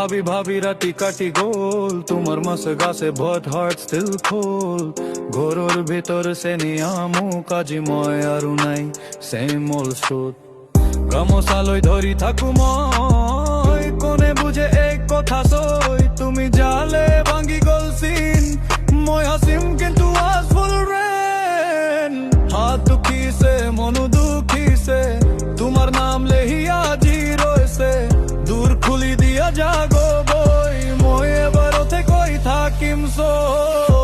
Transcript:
ভাবি ভাবি রাতি কাটি গোল তোমার মাসে গাছে ভট হার্ট স্টিল খোল ঘোরর ভিতর সে নিয়ামু কাজি ময় আরু নাই সেম ওল স্রোত গামোসালই ধরি থাকু মই কোনে বুঝে এক কথা সই তুমি জালে ভাঙ্গি গলছিন মই হাসিম কিন্তু আজ ফুল রেন হাত দুখিছে মনু দুখিছে তোমার নাম লেহিয়া জি রয়েছে দূর খুলি দিয়া যাগো বই মই এবার ওতে কই থাকিম সই